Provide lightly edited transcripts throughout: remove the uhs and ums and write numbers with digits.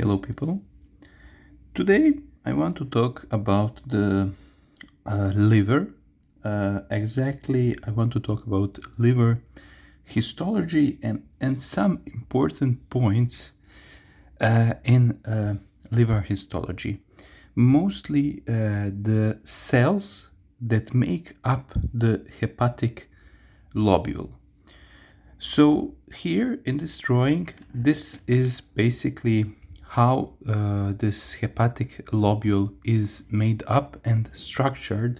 Hello people. Today I want to talk about the liver. Exactly, I want to talk about liver histology and some important points in liver histology. Mostly the cells that make up the hepatic lobule. So here in this drawing, this is basically how this hepatic lobule is made up and structured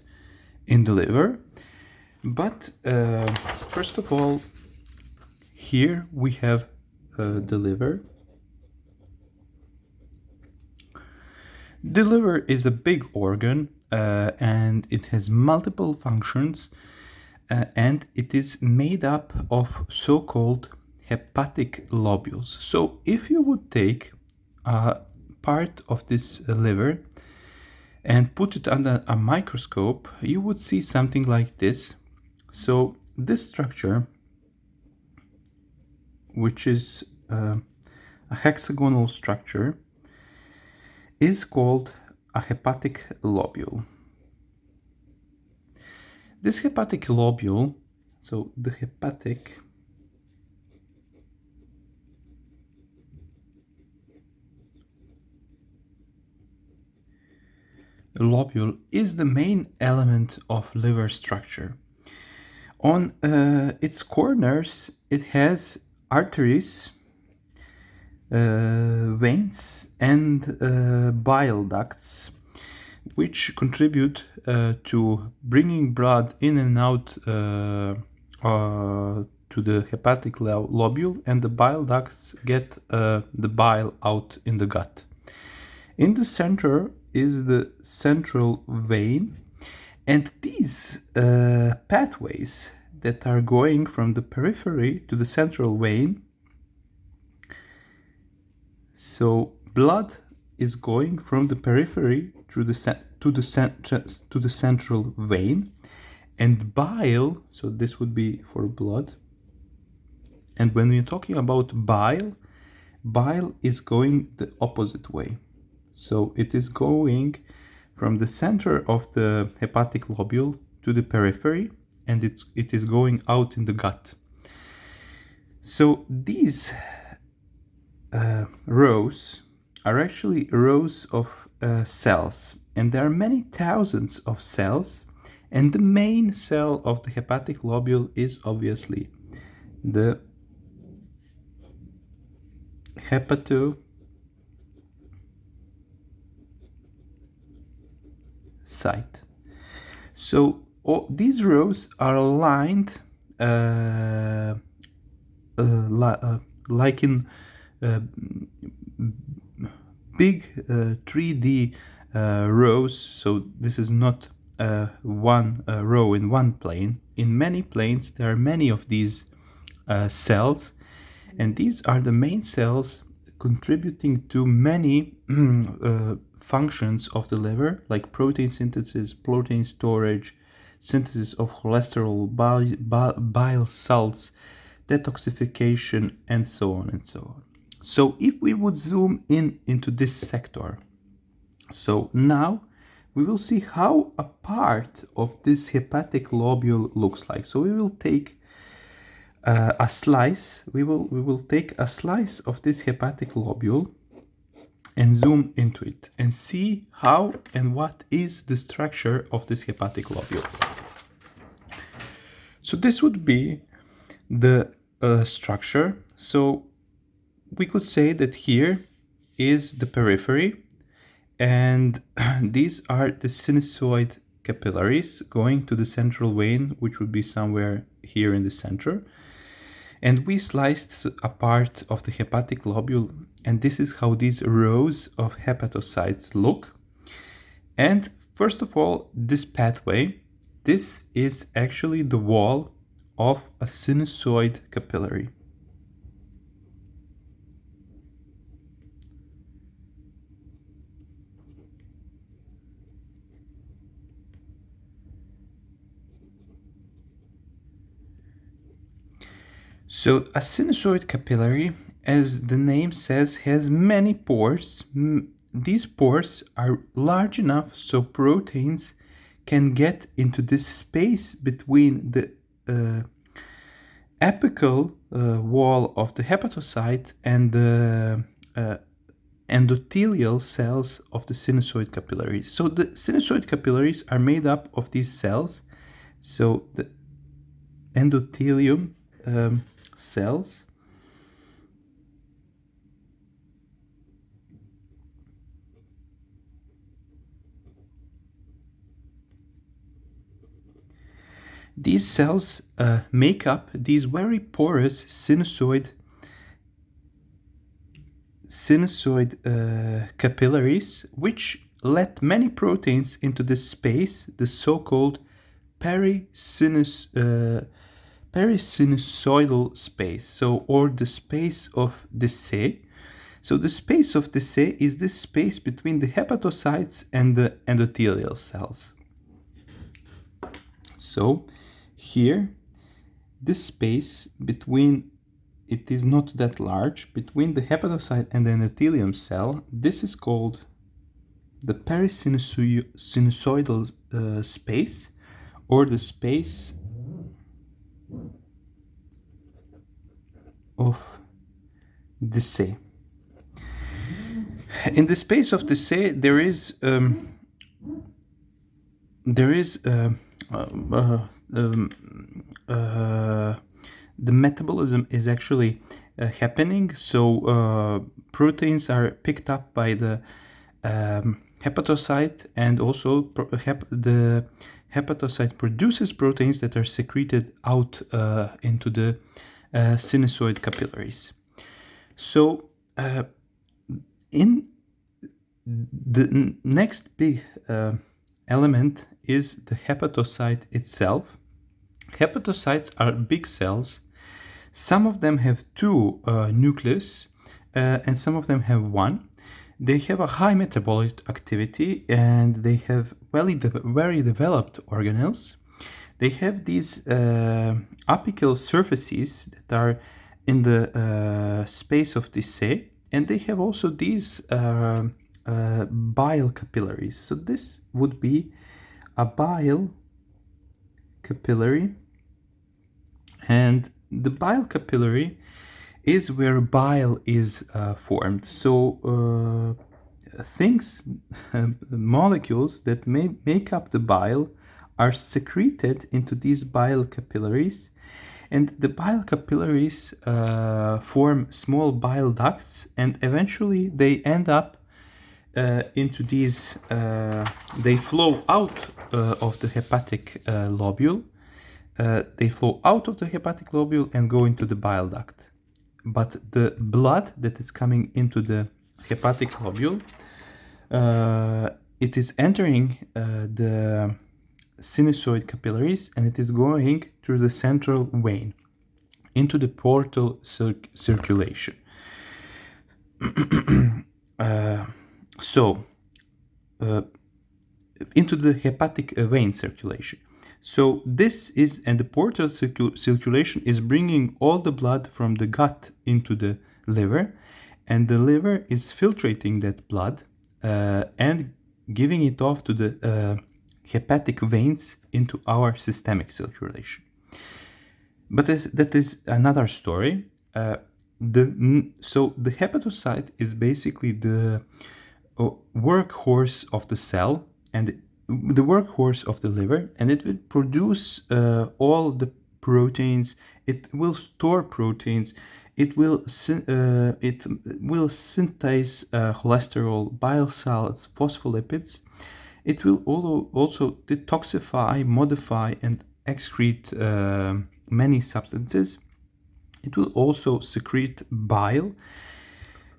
in the liver. But first of all, here we have the liver. The liver is a big organ and it has multiple functions. And it is made up of so-called hepatic lobules. So if you would take a part of this liver and put it under a microscope, you would see something like this. So this structure, which is a hexagonal structure, is called a hepatic lobule. This hepatic lobule, so the hepatic lobule is the main element of liver structure. On its corners, it has arteries, veins, and bile ducts, which contribute to bringing blood in and out to the hepatic lobule, and the bile ducts get the bile out in the gut. In the center is the central vein, and these pathways that are going from the periphery to the central vein, so blood is going from the periphery through to the central vein, and bile, so this would be for blood. And when we're talking about bile is going the opposite way. So it is going from the center of the hepatic lobule to the periphery, and it is going out in the gut. So these rows are actually rows of cells, and there are many thousands of cells, and the main cell of the hepatic lobule is obviously the hepatocyte. So these rows are aligned like in big 3D rows. So this is not one row in one plane. In many planes there are many of these cells, and these are the main cells contributing to many functions of the liver, like protein synthesis, protein storage, synthesis of cholesterol, bile salts, detoxification, and so on and so on. So if we would zoom into this sector, so now we will see how a part of this hepatic lobule looks like. So we will take a slice. We will take a slice of this hepatic lobule and zoom into it and see how and what is the structure of this hepatic lobule. So this would be the structure. So we could say that here is the periphery, and these are the sinusoid capillaries going to the central vein, which would be somewhere here in the center. And we sliced a part of the hepatic lobule, and this is how these rows of hepatocytes look. And first of all, this pathway, this is actually the wall of a sinusoid capillary. So a sinusoid capillary as the name says, has many pores. These pores are large enough so proteins can get into this space between the apical wall of the hepatocyte and the endothelial cells of the sinusoid capillaries. So the sinusoid capillaries are made up of these cells. So the endothelium cells these cells make up these very porous sinusoid capillaries, which let many proteins into this space, the so-called perisinusoidal space, so or the space of Desay. So the space of Desay is this space between the hepatocytes and the endothelial cells. So here, this space between, it is not that large, between the hepatocyte and the endothelium cell, this is called the perisinusoidal space, or the space of Desay. In the space of Desay, the metabolism is actually happening. So proteins are picked up by the hepatocyte, and also the hepatocyte produces proteins that are secreted out into the sinusoid capillaries. So in the next big element is the hepatocyte itself. Hepatocytes are big cells. Some of them have two nucleus and some of them have one. They have a high metabolic activity and they have very developed organelles. They have these apical surfaces that are in the space of Desay, and they have also these bile capillaries. So this would be a bile capillary, and the bile capillary is where bile is formed. So things, molecules that make up the bile are secreted into these bile capillaries, and the bile capillaries form small bile ducts, and eventually they end up into these, they flow out of the hepatic lobule. They flow out of the hepatic lobule and go into the bile duct. But the blood that is coming into the hepatic lobule, it is entering the sinusoid capillaries, and it is going through the central vein into the portal circulation. Into the hepatic vein circulation. So this is, and the portal circulation is bringing all the blood from the gut into the liver, and the liver is filtrating that blood and giving it off to the hepatic veins into our systemic circulation. But that is another story. So the hepatocyte is basically the workhorse of the cell and the workhorse of the liver, and it will produce all the proteins. It will store proteins. It will synthesize cholesterol, bile salts, phospholipids. It will also detoxify, modify, and excrete many substances. It will also secrete bile.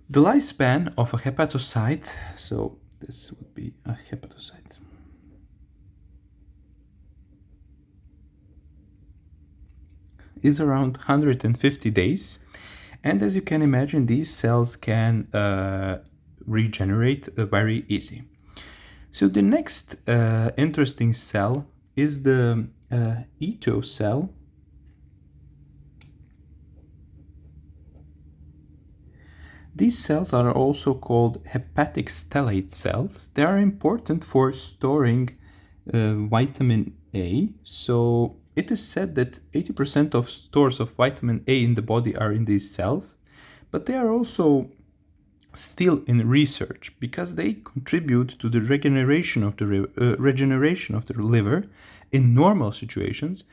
The lifespan of a hepatocyte, so this would be a hepatocyte, is around 150 days. And as you can imagine, these cells can regenerate very easy. So the next interesting cell is the ethos. These cells are also called hepatic stellate cells. They are important for storing vitamin A. So it is said that 80% of stores of vitamin A in the body are in these cells, but they are also still in research because they contribute to the regeneration of the liver in normal situations.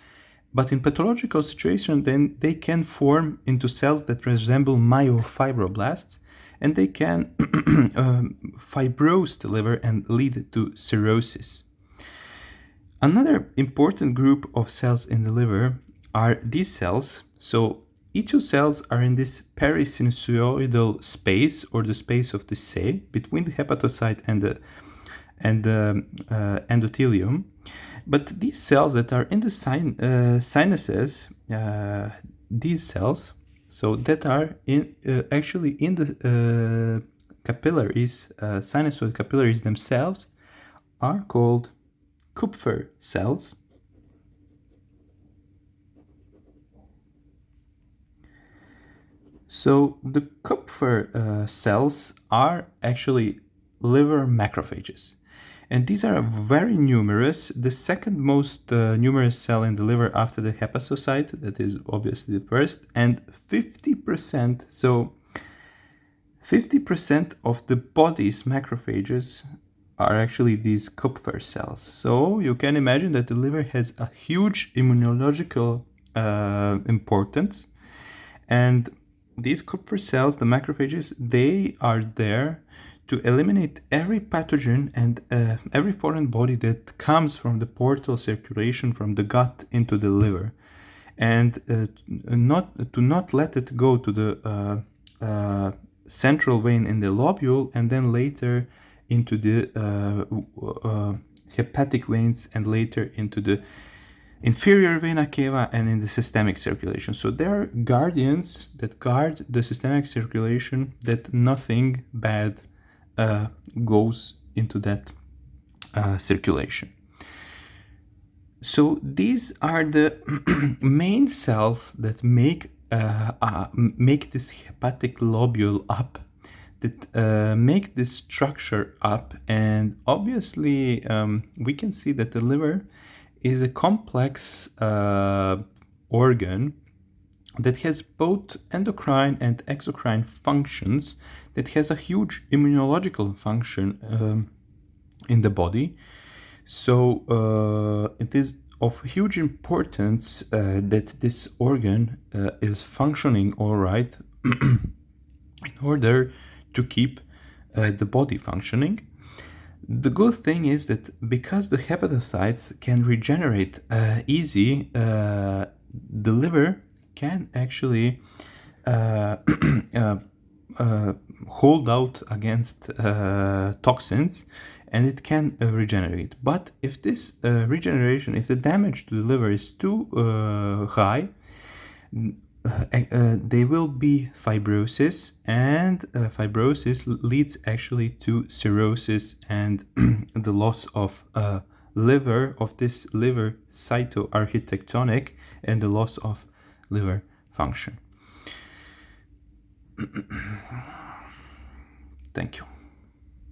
But in pathological situations, then they can form into cells that resemble myofibroblasts, and they can fibrose the liver and lead to cirrhosis. Another important group of cells in the liver are these cells. So E2 cells are in this perisinusoidal space, or the space of the C, between the hepatocyte and the endothelium. But these cells that are in the sinuses, these cells, so that are actually in the capillaries, sinusoid capillaries themselves, are called Kupfer cells. So the Kupfer cells are actually liver macrophages. And these are very numerous. The second most numerous cell in the liver after the hepatocyte, that is obviously the first, and 50%, so 50% of the body's macrophages are actually these Kupfer cells. So you can imagine that the liver has a huge immunological importance. And these Kupfer cells, the macrophages, they are there to eliminate every pathogen and every foreign body that comes from the portal circulation from the gut into the liver, and not let it go to the central vein in the lobule, and then later into the hepatic veins, and later into the inferior vena cava and in the systemic circulation. So there are guardians that guard the systemic circulation, that nothing bad goes into that circulation. So these are the main cells that make this hepatic lobule up, that make this structure up. And obviously we can see that the liver is a complex organ that has both endocrine and exocrine functions, that has a huge immunological function in the body. So it is of huge importance that this organ is functioning all right in order to keep the body functioning. The good thing is that because the hepatocytes can regenerate easy, the liver can actually hold out against toxins, and it can regenerate. But if this regeneration, if the damage to the liver is too high, there will be fibrosis, and fibrosis leads actually to cirrhosis and the loss of liver, of this liver cytoarchitectonic, and the loss of liver function. Thank you.